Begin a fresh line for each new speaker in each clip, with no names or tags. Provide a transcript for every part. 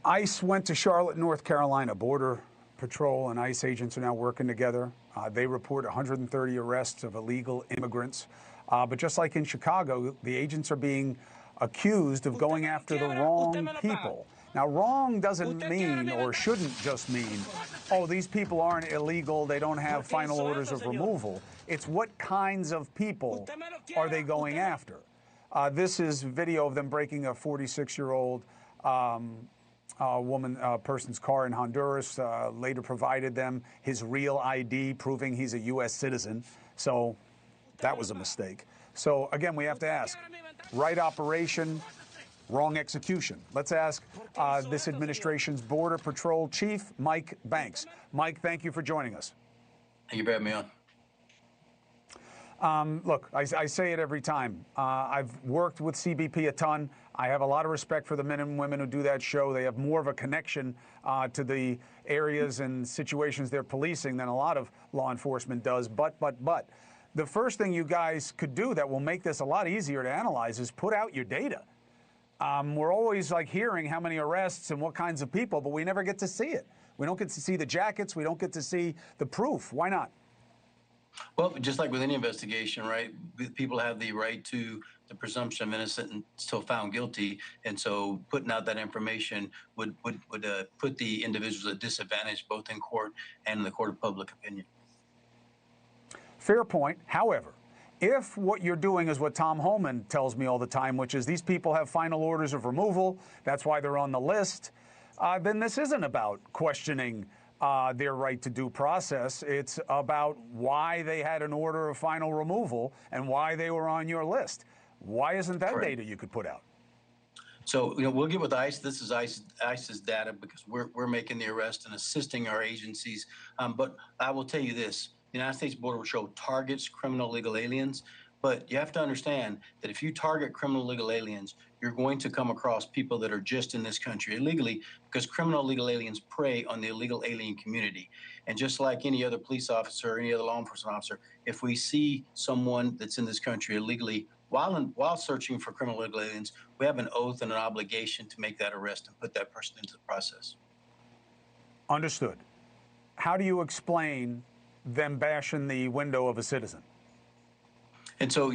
ICE went to Charlotte, North Carolina. Border Patrol and ICE agents are now working together. They report 130 arrests of illegal immigrants. But just like in Chicago, the agents are being accused of going after the wrong people. Now, wrong doesn't mean, or shouldn't just mean, oh, these people aren't illegal, they don't have final orders of removal. It's what kinds of people are they going after? This is video of them breaking a 46-year-old person's car in Honduras. Later provided them his real ID, proving he's a U.S. citizen. So that was a mistake. So again, we have to ask, right operation, wrong execution. Let's ask this administration's Border Patrol Chief, Mike Banks. Mike, thank you for joining us.
Thank you for having me on.
Look, I say it every time. I've worked with CBP a ton. I have a lot of respect for the men and women who do that show. They have more of a connection to the areas and situations they're policing than a lot of law enforcement does. But the first thing you guys could do that will make this a lot easier to analyze is put out your data. We're always like hearing how many arrests and what kinds of people, but we never get to see it. We don't get to see the jackets. We don't get to see the proof. Why not?
Well, just like with any investigation, right? People have the right to the presumption of innocent until found guilty, and so putting out that information would put the individuals at disadvantage both in court and in the court of public opinion.
Fair point. However, if what you're doing is what Tom Homan tells me all the time, which is these people have final orders of removal, that's why they're on the list, then this isn't about questioning their right to due process. It's about why they had an order of final removal and why they were on your list. Why isn't that data you could put out?
So, we'll get with ICE. This is ICE's data because we're making the arrest and assisting our agencies. But I will tell you this. The United States Border Patrol targets criminal illegal aliens, but you have to understand that if you target criminal illegal aliens, you're going to come across people that are just in this country illegally because criminal illegal aliens prey on the illegal alien community. And just like any other police officer or any other law enforcement officer, if we see someone that's in this country illegally while searching for criminal illegal aliens, we have an oath and an obligation to make that arrest and put that person into the process.
Understood. How do you explain them bashing the window of a citizen?
And so,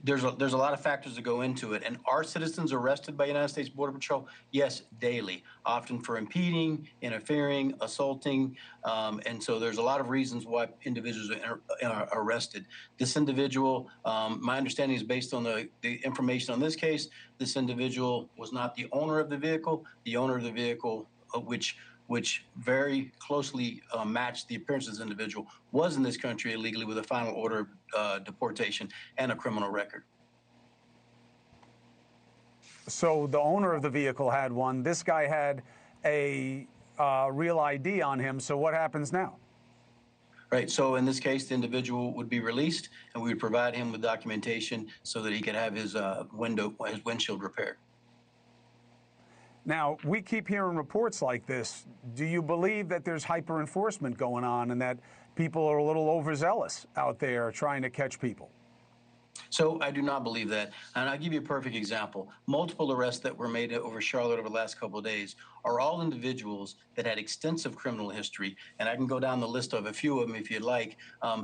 there's a lot of factors that go into it. And are citizens arrested by United States Border Patrol? Yes, daily, often for impeding, interfering, assaulting. And so there's a lot of reasons why individuals are arrested. This individual, my understanding is based on the information on this case, this individual was not the owner of the vehicle. The owner of the vehicle, which very closely matched the appearance of this individual, was in this country illegally with a final order of deportation and a criminal record.
So the owner of the vehicle had one. This guy had a real ID on him. So what happens now?
Right. So in this case, the individual would be released, and we would provide him with documentation so that he could have his windshield repaired.
Now, we keep hearing reports like this. Do you believe that there's hyper enforcement going on and that people are a little overzealous out there trying to catch people?
So I do not believe that. And I'll give you a perfect example. Multiple arrests that were made over Charlotte over the last couple of days are all individuals that had extensive criminal history. And I can go down the list of a few of them if you'd like.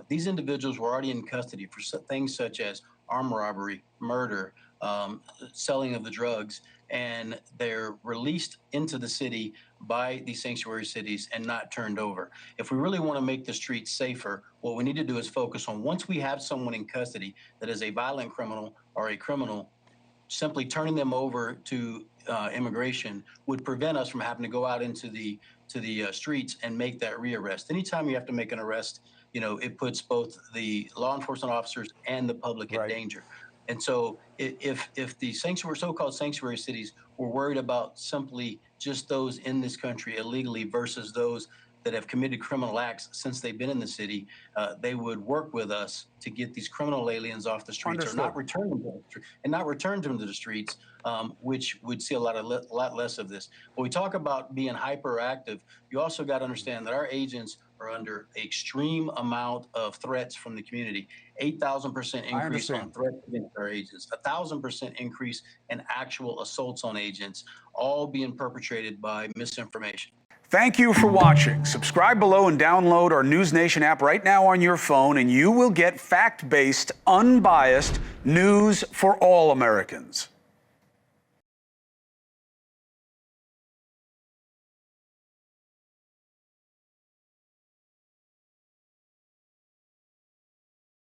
These individuals were already in custody for things such as armed robbery, murder, selling of the drugs, and they're released into the city by these sanctuary cities and not turned over. If we really want to make the streets safer, what we need to do is focus on, once we have someone in custody that is a violent criminal or a criminal, simply turning them over to immigration would prevent us from having to go out into the streets and make that rearrest. Anytime you have to make an arrest, it puts both the law enforcement officers and the public in danger. And so if the so-called sanctuary cities were worried about simply just those in this country illegally versus those that have committed criminal acts since they've been in the city, they would work with us to get these criminal aliens off the streets. Understood. Or not return them to the streets, which would see a lot less of this. When we talk about being hyperactive, you also got to understand that our agents are under extreme amount of threats from the community. 8,000%
I
increase on
understand.
threats against our agents, 1,000% increase in actual assaults on agents, all being perpetrated by misinformation.
Thank you for watching. Subscribe below and download our NewsNation app right now on your phone, and you will get fact-based, unbiased news for all Americans.